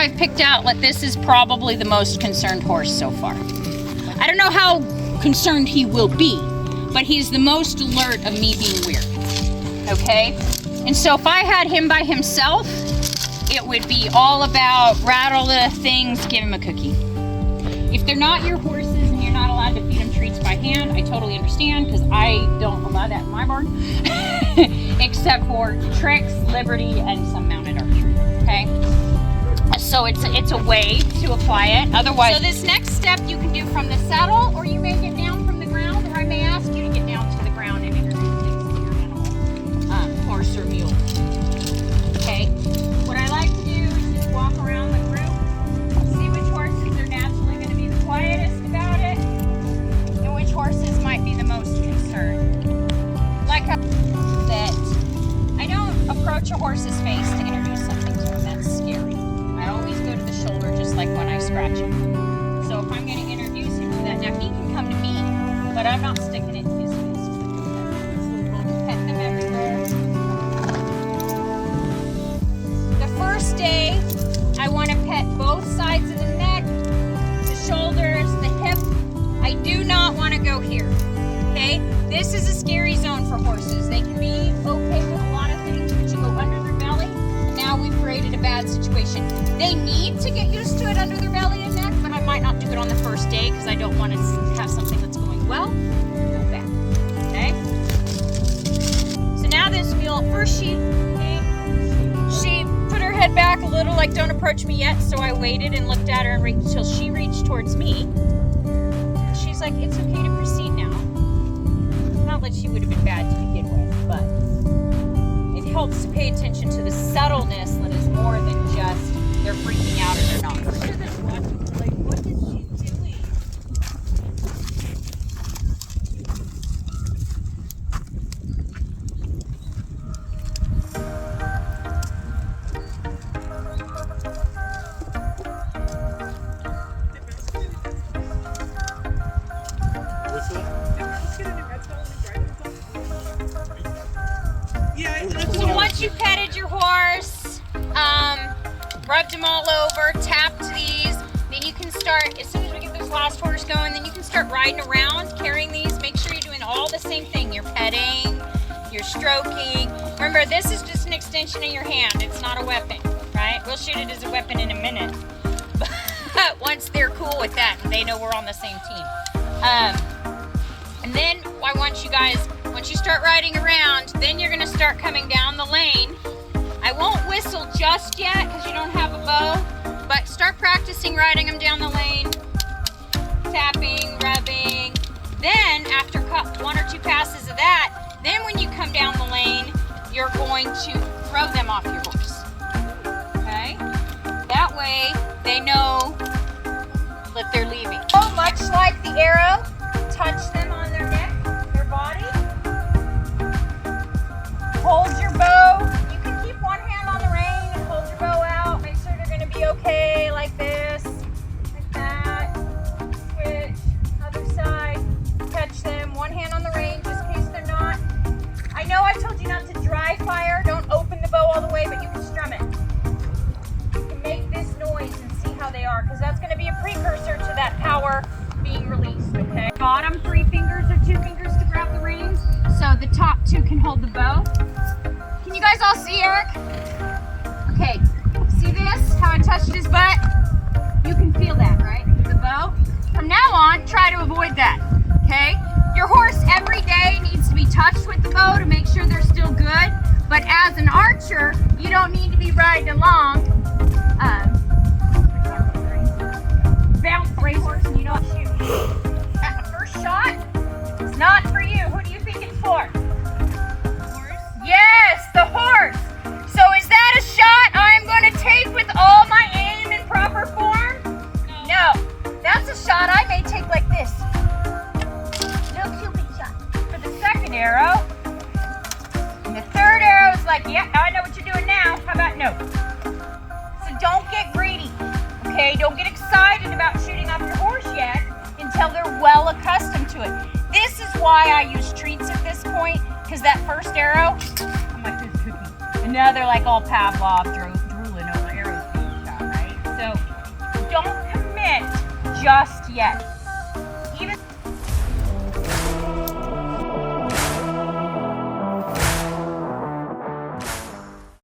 I've picked out, this is probably the most concerned horse so far. I don't know how concerned he will be, but he's the most alert of me being weird, okay? And so if I had him by himself, it would be all about rattle the things, give him a cookie. If they're not your horses and you're not allowed to feed them treats by hand, I totally understand, because I don't allow that in my barn, except for tricks, liberty, and some mounted archery, okay? So it's a way to apply it. Otherwise, so this next step you can do from the saddle, or you may get down from the ground, or I may ask you to get down to the ground and introduce things to your animal, horse or mule. Okay. What I like to do is just walk around the group, see which horses are naturally going to be the quietest about it, and which horses might be the most concerned. Like that, I don't approach a horse's face to introduce something to him that's scary. I always go to the shoulder, just like when I scratch him. So if I'm going to introduce him to that, now he can come to me, but I'm not sticking it in his face. Pet them everywhere. The first day, I want to pet both sides of the neck, the shoulders, the hip. I do not want to go here, okay? This is a scary zone for horses. They can be okay with a lot of things, but you go under their belly, and now we've created a bad situation. They need to get used to it under their belly and neck, but I might not do it on the first day because I don't want to have something that's going well go bad, okay? So now this mule, first she put her head back a little, like don't approach me yet, so I waited and looked at her until she reached towards me. She's like, it's okay to proceed now. Not that she would have been bad to begin with, but it helps to pay attention to the subtleness that is more than just they're freaking out or they're not. Like, what is she doing? So once you petted your horse, rubbed them all over, tapped these, then you can start, as soon as we get this last horse going, then you can start riding around, carrying these. Make sure you're doing all the same thing. You're petting, you're stroking. Remember, this is just an extension of your hand. It's not a weapon, right? We'll shoot it as a weapon in a minute. But once they're cool with that, they know we're on the same team. And then I want you guys, once you start riding around, then you're gonna start coming down the lane. I won't whistle just yet because you don't have a bow, but start practicing riding them down the lane, tapping, rubbing. Then after one or two passes of that, then when you come down the lane, you're going to throw them off your horse, okay? That way they know that they're leaving. So much like the arrow, touch them on their neck, their body. Hold your bow. You can keep one hand on the rein and hold your bow out. Make sure they're going to be okay, like this, like that. Switch, other side. Catch them. One hand on the rein, just in case they're not. I know I told you not to dry fire. Don't open the bow all the way, but you can strum it. You can make this noise and see how they are, because that's going to be a precursor to that power being released, okay? Bottom 3 fingers or 2 fingers to grab the reins, so the top 2 can hold the bow. Can you guys all see Eric? Okay, see this? How I touched his butt? You can feel that, right? The bow. From now on, try to avoid that, okay? Your horse every day needs to be touched with the bow to make sure they're still good, but as an archer, you don't need to be riding along. Bounce race horse and you don't shoot. That first shot is not for you. Who do you think it's for? The horse? Yes, the horse. So is that a shot I'm going to take with all my aim in proper form? No. That's a shot I may take like this. Little cupid shot. For the second arrow. And the third arrow is like, yeah, I know what you're doing now. How about no? So don't get greedy. Okay, don't get excited about shooting off your horse yet until they're well accustomed to it. This is why I use treats at this point, because that first arrow, I'm like this cookie. And now they're like all Pavlov drooling over arrows being shot, right? So don't commit just yet.